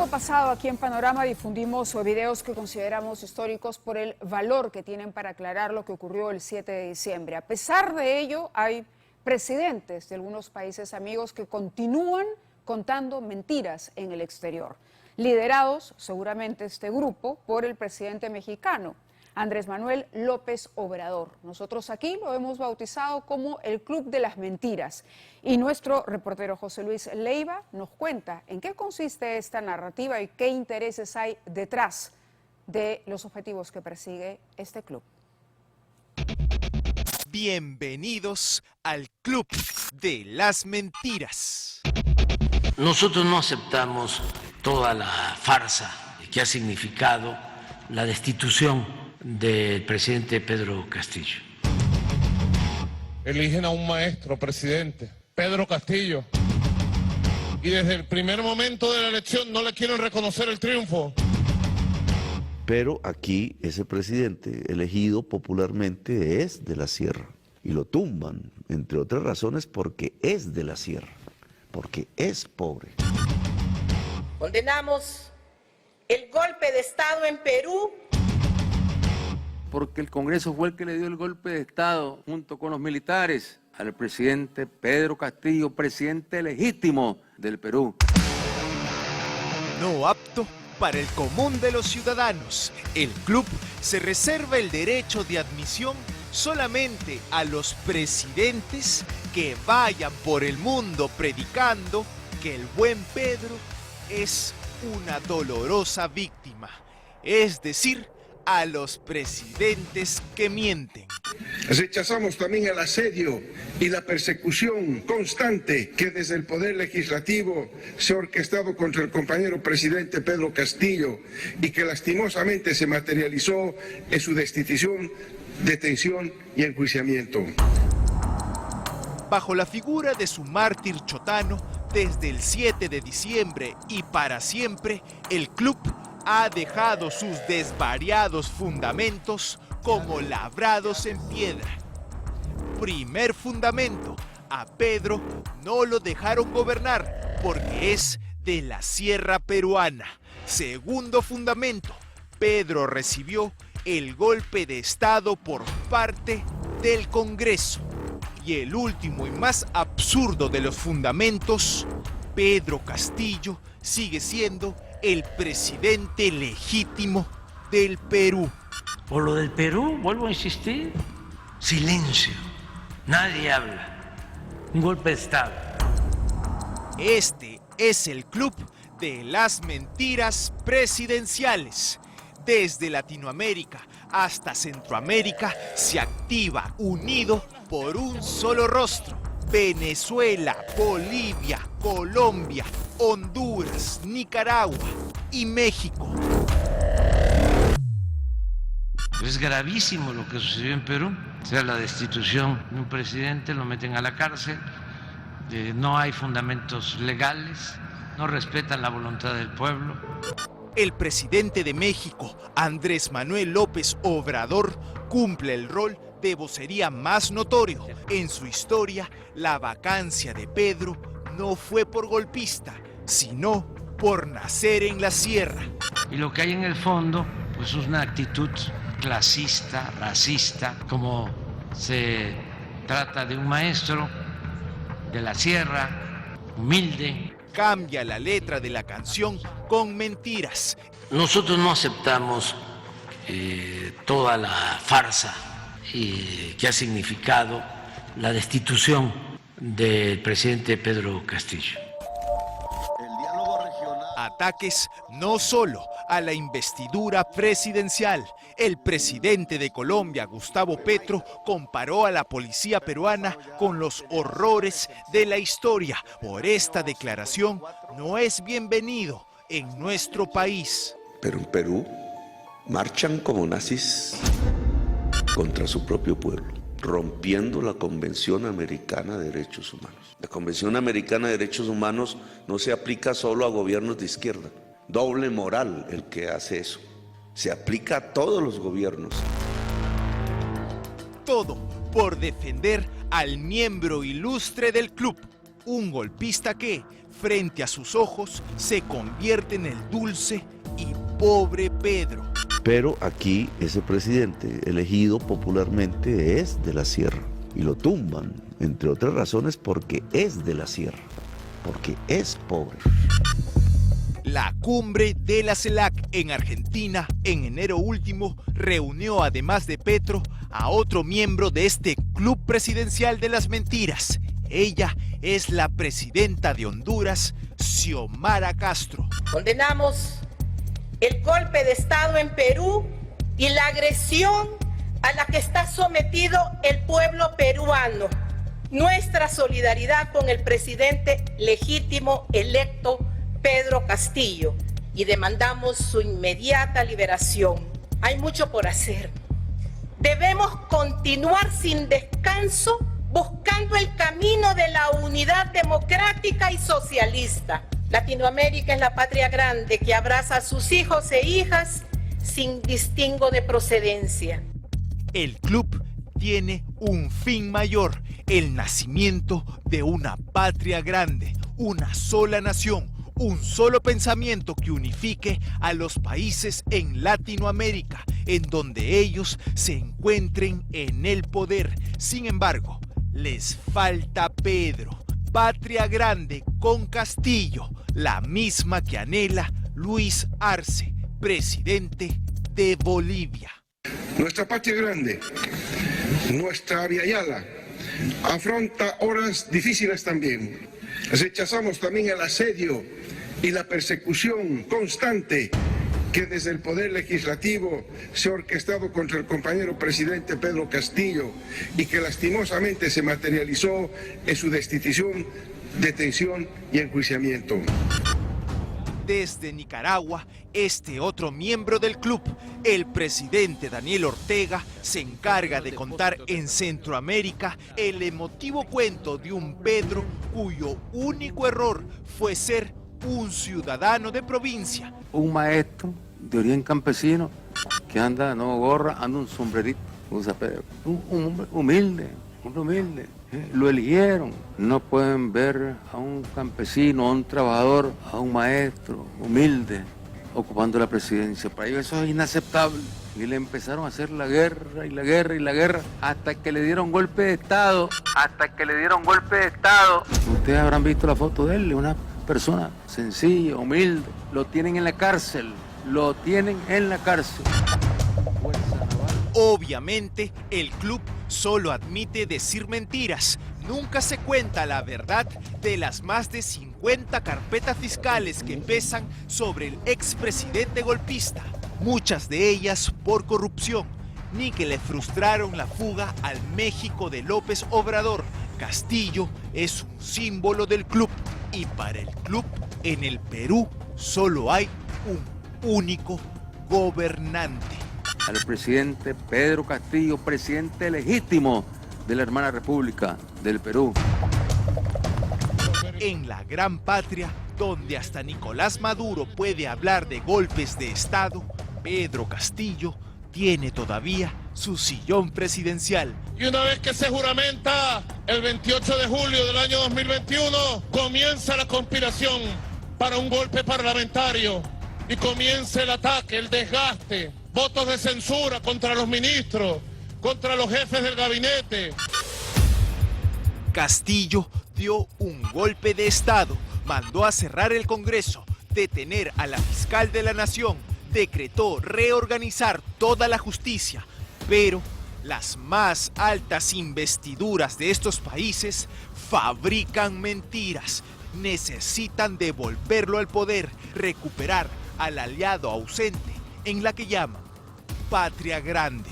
año pasado aquí en Panorama difundimos videos que consideramos históricos por el valor que tienen para aclarar lo que ocurrió el 7 de diciembre. A pesar de ello, hay presidentes de algunos países amigos que continúan contando mentiras en el exterior, liderados seguramente este grupo por el presidente mexicano, Andrés Manuel López Obrador. Nosotros aquí lo hemos bautizado como el Club de las Mentiras. Y nuestro reportero José Luis Leiva nos cuenta en qué consiste esta narrativa y qué intereses hay detrás de los objetivos que persigue este club. Bienvenidos al Club de las Mentiras. Nosotros no aceptamos toda la farsa que ha significado la destitución del presidente Pedro Castillo. Eligen a un maestro presidente, Pedro Castillo, y desde el primer momento de la elección no le quieren reconocer el triunfo. Pero aquí ese presidente elegido popularmente es de la sierra y lo tumban, entre otras razones, porque es de la sierra, porque es pobre. Condenamos el golpe de Estado en Perú. Porque el Congreso fue el que le dio el golpe de Estado junto con los militares al presidente Pedro Castillo, presidente legítimo del Perú. No apto para el común de los ciudadanos. El club se reserva el derecho de admisión solamente a los presidentes que vayan por el mundo predicando que el buen Pedro es una dolorosa víctima, es decir, a los presidentes que mienten. Rechazamos también el asedio y la persecución constante que desde el Poder Legislativo se ha orquestado contra el compañero presidente Pedro Castillo y que lastimosamente se materializó en su destitución, detención y enjuiciamiento. Bajo la figura de su mártir chotano, desde el 7 de diciembre y para siempre, el club ha dejado sus desvariados fundamentos como labrados en piedra. Primer fundamento, a Pedro no lo dejaron gobernar porque es de la sierra peruana. Segundo fundamento, Pedro recibió el golpe de Estado por parte del Congreso. Y el último y más absurdo de los fundamentos, Pedro Castillo sigue siendo el presidente legítimo del Perú. Por lo del Perú, vuelvo a insistir, silencio, nadie habla, un golpe de Estado. Este es el Club de las Mentiras Presidenciales. Desde Latinoamérica hasta Centroamérica se activa unido por un solo rostro. Venezuela, Bolivia, Colombia, Honduras, Nicaragua y México. Es gravísimo lo que sucedió en Perú, o sea, la destitución de un presidente, lo meten a la cárcel, no hay fundamentos legales, no respetan la voluntad del pueblo. El presidente de México, Andrés Manuel López Obrador, cumple el rol de vocería más notorio. En su historia, la vacancia de Pedro no fue por golpista, sino por nacer en la sierra. Y lo que hay en el fondo, pues es una actitud clasista, racista, como se trata de un maestro de la sierra, humilde. Cambia la letra de la canción con mentiras. Nosotros no aceptamos toda la farsa que ha significado la destitución del presidente Pedro Castillo. Ataques no solo a la investidura presidencial. El presidente de Colombia, Gustavo Petro, comparó a la policía peruana con los horrores de la historia. Por esta declaración no es bienvenido en nuestro país. Pero en Perú marchan como nazis contra su propio pueblo, rompiendo la Convención Americana de Derechos Humanos. La Convención Americana de Derechos Humanos no se aplica solo a gobiernos de izquierda. Doble moral el que hace eso. Se aplica a todos los gobiernos. Todo por defender al miembro ilustre del club, Un golpista que, frente a sus ojos, se convierte en el dulce y pobre Pedro. Pero aquí ese presidente elegido popularmente es de la Sierra y lo tumban, entre otras razones porque es de la Sierra, porque es pobre. La cumbre de la CELAC en Argentina en enero último reunió además de Petro a otro miembro de este club presidencial de las mentiras. Ella es la presidenta de Honduras, Xiomara Castro. Condenamos el golpe de Estado en Perú y la agresión a la que está sometido el pueblo peruano. Nuestra solidaridad con el presidente legítimo electo Pedro Castillo y demandamos su inmediata liberación. Hay mucho por hacer. Debemos continuar sin descanso buscando el camino de la unidad democrática y socialista. Latinoamérica es la patria grande que abraza a sus hijos e hijas sin distingo de procedencia. El club tiene un fin mayor, el nacimiento de una patria grande, una sola nación, un solo pensamiento que unifique a los países en Latinoamérica, en donde ellos se encuentren en el poder. Sin embargo, les falta Pedro, patria grande con Castillo, la misma que anhela Luis Arce, presidente de Bolivia. Nuestra patria grande, nuestra Via Yala, afronta horas difíciles también. Rechazamos también el asedio y la persecución constante que desde el Poder Legislativo se ha orquestado contra el compañero presidente Pedro Castillo y que lastimosamente se materializó en su destitución, detención y enjuiciamiento. Desde Nicaragua, este otro miembro del club, el presidente Daniel Ortega, se encarga de contar en Centroamérica el emotivo cuento de un Pedro cuyo único error fue ser un ciudadano de provincia. Un maestro de origen campesino que anda, no gorra, anda un sombrerito, usa Pedro. Un hombre humilde, Lo eligieron. No pueden ver a un campesino, a un trabajador, a un maestro humilde ocupando la presidencia. Para ellos eso es inaceptable. Y le empezaron a hacer la guerra y la guerra y la guerra hasta que le dieron golpe de Estado. Ustedes habrán visto la foto de él, una persona sencilla, humilde. Lo tienen en la cárcel. Obviamente, el club solo admite decir mentiras. Nunca se cuenta la verdad de las más de 50 carpetas fiscales que pesan sobre el expresidente golpista. Muchas de ellas por corrupción, ni que le frustraron la fuga al México de López Obrador. Castillo es un símbolo del club y para el club en el Perú solo hay un único gobernante. Al presidente Pedro Castillo, presidente legítimo de la hermana República del Perú. En la gran patria, donde hasta Nicolás Maduro puede hablar de golpes de Estado, Pedro Castillo tiene todavía su sillón presidencial. Y una vez que se juramenta el 28 de julio del año 2021, comienza la conspiración para un golpe parlamentario y comienza el ataque, el desgaste, votos de censura contra los ministros, contra los jefes del gabinete. Castillo dio un golpe de Estado, mandó a cerrar el Congreso, detener a la fiscal de la Nación, decretó reorganizar toda la justicia, pero las más altas investiduras de estos países fabrican mentiras, necesitan devolverlo al poder, recuperar al aliado ausente en la que llaman patria grande.